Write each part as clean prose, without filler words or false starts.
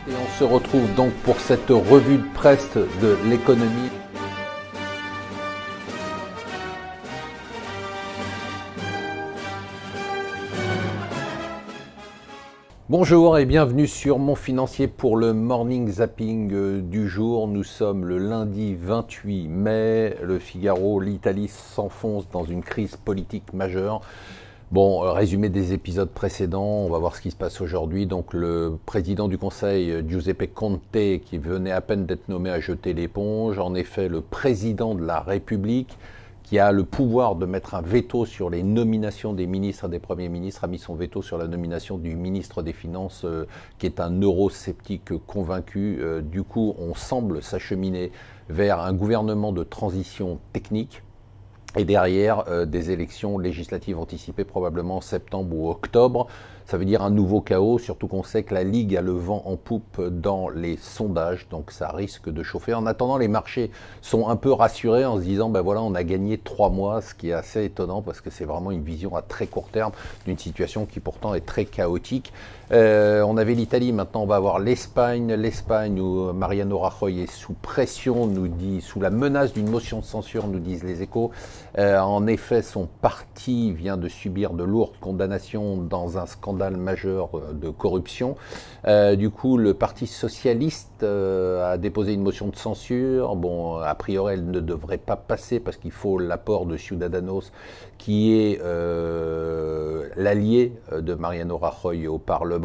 Et on se retrouve donc pour cette revue de presse de l'économie. Bonjour et bienvenue sur Mon Financier pour le Morning Zapping du jour. Nous sommes le lundi 28 mai. Le Figaro, l'Italie s'enfonce dans une crise politique majeure. Bon, résumé des épisodes précédents, on va voir ce qui se passe aujourd'hui. Donc le président du Conseil, Giuseppe Conte, qui venait à peine d'être nommé, a jeté l'éponge. En effet, le président de la République, qui a le pouvoir de mettre un veto sur les nominations des ministres et des premiers ministres, a mis son veto sur la nomination du ministre des Finances, qui est un eurosceptique convaincu. Du coup, on semble s'acheminer vers un gouvernement de transition technique. Et derrière, des élections législatives anticipées probablement en septembre ou octobre. Ça veut dire un nouveau chaos, surtout qu'on sait que la Ligue a le vent en poupe dans les sondages, donc ça risque de chauffer. En attendant, les marchés sont un peu rassurés en se disant, ben voilà, on a gagné 3 mois, ce qui est assez étonnant parce que c'est vraiment une vision à très court terme d'une situation qui pourtant est très chaotique. On avait l'Italie, maintenant on va avoir l'Espagne. L'Espagne où Mariano Rajoy est sous pression, nous dit, sous la menace d'une motion de censure, nous disent les Échos. En effet, son parti vient de subir de lourdes condamnations dans un scandale majeur de corruption. Du coup, le Parti socialiste a déposé une motion de censure. Bon, a priori, elle ne devrait pas passer parce qu'il faut l'apport de Ciudadanos, qui est l'allié de Mariano Rajoy au Parlement.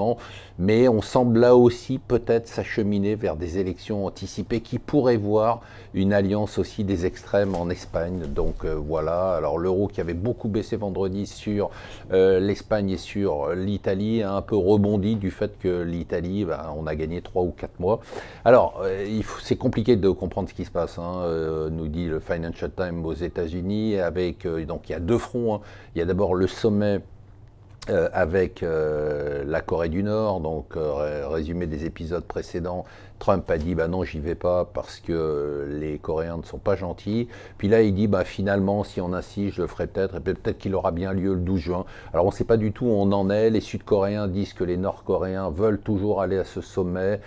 Mais on semble là aussi peut-être s'acheminer vers des élections anticipées qui pourraient voir une alliance aussi des extrêmes en Espagne. Donc voilà, alors l'euro qui avait beaucoup baissé vendredi sur l'Espagne et sur l'Italie a un peu rebondi du fait que l'Italie, on a gagné 3 ou 4 mois. Alors, c'est compliqué de comprendre ce qui se passe, nous dit le Financial Times aux États-Unis, avec, donc il y a deux fronts. Il y a d'abord le sommet avec la Corée du Nord, donc résumé des épisodes précédents, Trump a dit non, j'y vais pas parce que les Coréens ne sont pas gentils. Puis là il dit finalement si on insiste je le ferai peut-être, et peut-être qu'il aura bien lieu le 12 juin. Alors on ne sait pas du tout où on en est. Les Sud-Coréens disent que les Nord-Coréens veulent toujours aller à ce sommet,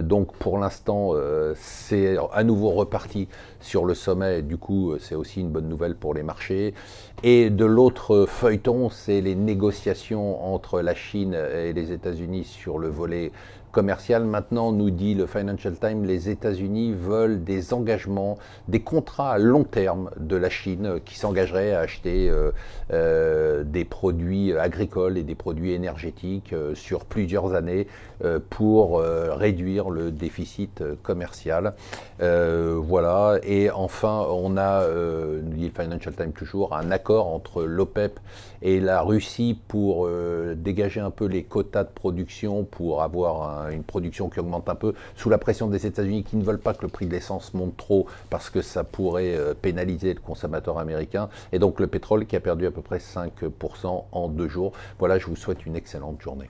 donc pour l'instant c'est à nouveau reparti sur le sommet, du coup c'est aussi une bonne nouvelle pour les marchés. Et de l'autre feuilleton, c'est les négociations entre la Chine et les États-Unis sur le volet commercial. Maintenant, nous dit le Financial Times, les États-Unis veulent des engagements, des contrats à long terme de la Chine qui s'engageraient à acheter des produits agricoles et des produits énergétiques sur plusieurs années pour réduire le déficit commercial. Voilà. Et enfin, on a, nous dit le Financial Times toujours, un accord entre l'OPEP et la Russie pour dégager un peu les quotas de production, pour avoir une production qui augmente un peu sous la pression des États-Unis qui ne veulent pas que le prix de l'essence monte trop parce que ça pourrait pénaliser le consommateur américain. Et donc le pétrole qui a perdu à peu près 5% en 2 jours. Voilà, je vous souhaite une excellente journée.